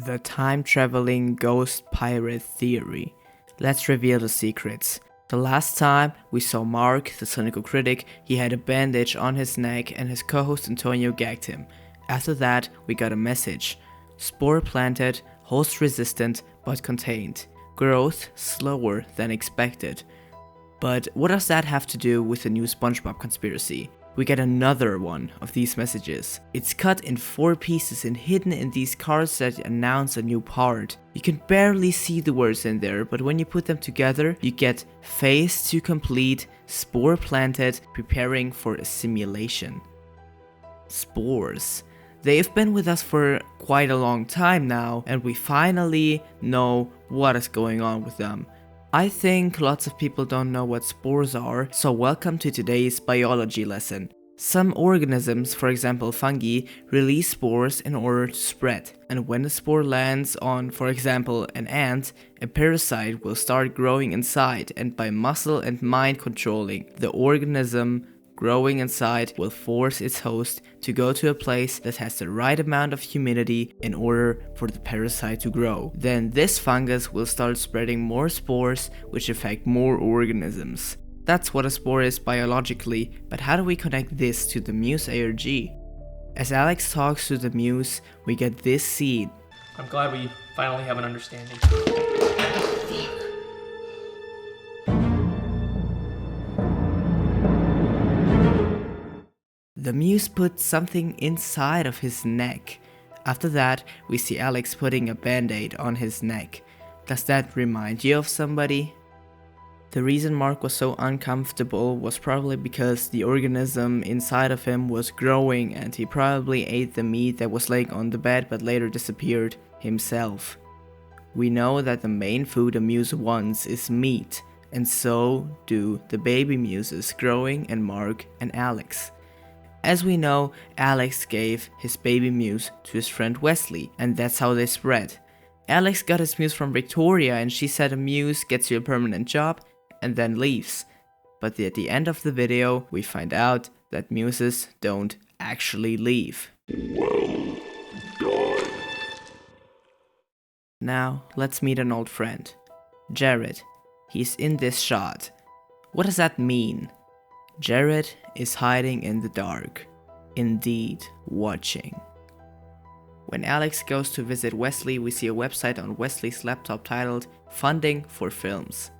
The time-traveling ghost pirate theory. Let's reveal the secrets. The last time we saw Mark, the cynical critic, he had a bandage on his neck and his co-host Antonio gagged him. After that, we got a message. Spore planted, host resistant, but contained. Growth slower than expected. But what does that have to do with the new Spongebob conspiracy? We get another one of these messages. It's cut in 4 pieces and hidden in these cards that announce a new part. You can barely see the words in there, but when you put them together, you get phase to complete, spore planted, preparing for a simulation. Spores. They've been with us for quite a long time now, and we finally know what is going on with them. I think lots of people don't know what spores are, so welcome to today's biology lesson. Some organisms, for example fungi, release spores in order to spread. And when the spore lands on, for example, an ant, a parasite will start growing inside, and by muscle and mind controlling, the organism growing inside will force its host to go to a place that has the right amount of humidity in order for the parasite to grow. Then this fungus will start spreading more spores, which affect more organisms. That's what a spore is biologically, but how do we connect this to the TheMuseARG? As Alex talks to the Muse, we get this scene. I'm glad we finally have an understanding. The Muse puts something inside of his neck. After that, we see Alex putting a band-aid on his neck. Does that remind you of somebody? The reason Mark was so uncomfortable was probably because the organism inside of him was growing and he probably ate the meat that was laying on the bed but later disappeared himself. We know that the main food a Muse wants is meat, and so do the baby Muses growing and Mark and Alex. As we know, Alex gave his baby Muse to his friend Wesley, and that's how they spread. Alex got his Muse from Victoria and she said a Muse gets you a permanent job and then leaves. But at the end of the video, we find out that Muses don't actually leave. Well done. Now, let's meet an old friend. Jared. He's in this shot. What does that mean? Jared is hiding in the dark, indeed watching. When Alex goes to visit Wesley, we see a website on Wesley's laptop titled Funding for Films.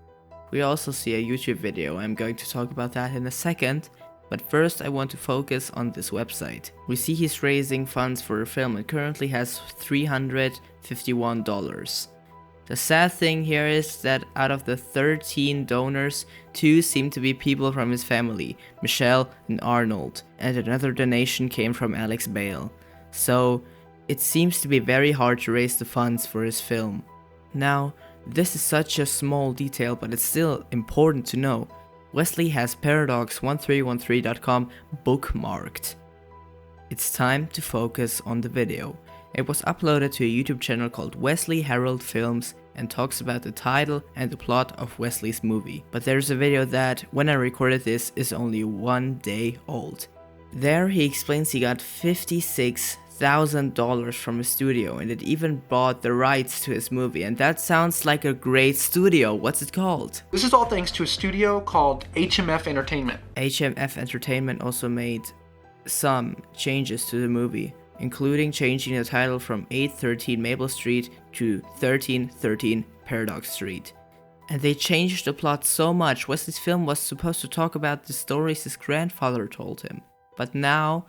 We also see a YouTube video. I'm going to talk about that in a second, but first I want to focus on this website. We see he's raising funds for a film and currently has $351. The sad thing here is that out of the 13 donors, 2 seem to be people from his family, Michelle and Arnold, and another donation came from Alex Bale. So it seems to be very hard to raise the funds for his film. Now, this is such a small detail, but it's still important to know. Wesley has paradox1313.com bookmarked. It's time to focus on the video. It was uploaded to a YouTube channel called Wesley Harold Films and talks about the title and the plot of Wesley's movie. But there's a video that, when I recorded this, is only 1 day old. There he explains he got $56,000 from a studio and it even bought the rights to his movie, and that sounds like a great studio. What's it called? This is all thanks to a studio called HMF Entertainment. HMF Entertainment also made some changes to the movie, including changing the title from 813 Maple Street to 1313 Paradox Street. And they changed the plot so much. Wesley's film was supposed to talk about the stories his grandfather told him. But now,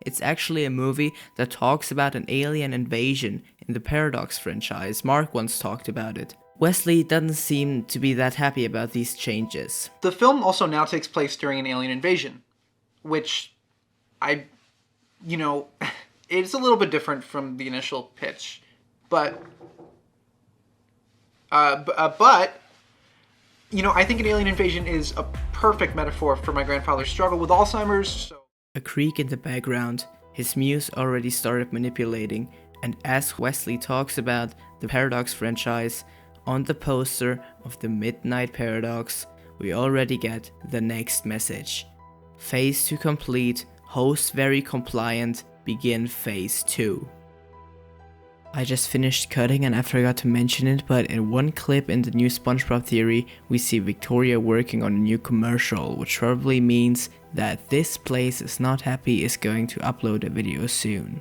it's actually a movie that talks about an alien invasion in the Paradox franchise. Mark once talked about it. Wesley doesn't seem to be that happy about these changes. The film also now takes place during an alien invasion, which it's a little bit different from the initial pitch, but I think an alien invasion is a perfect metaphor for my grandfather's struggle with Alzheimer's. So. A creak in the background, his Muse already started manipulating, and as Wesley talks about the Paradox franchise, on the poster of the Midnight Paradox, we already get the next message. Phase to complete, host very compliant, begin phase 2. I just finished cutting and I forgot to mention it, but in one clip in the new Spongebob theory, we see Victoria working on a new commercial, which probably means that this place is not happy is going to upload a video soon.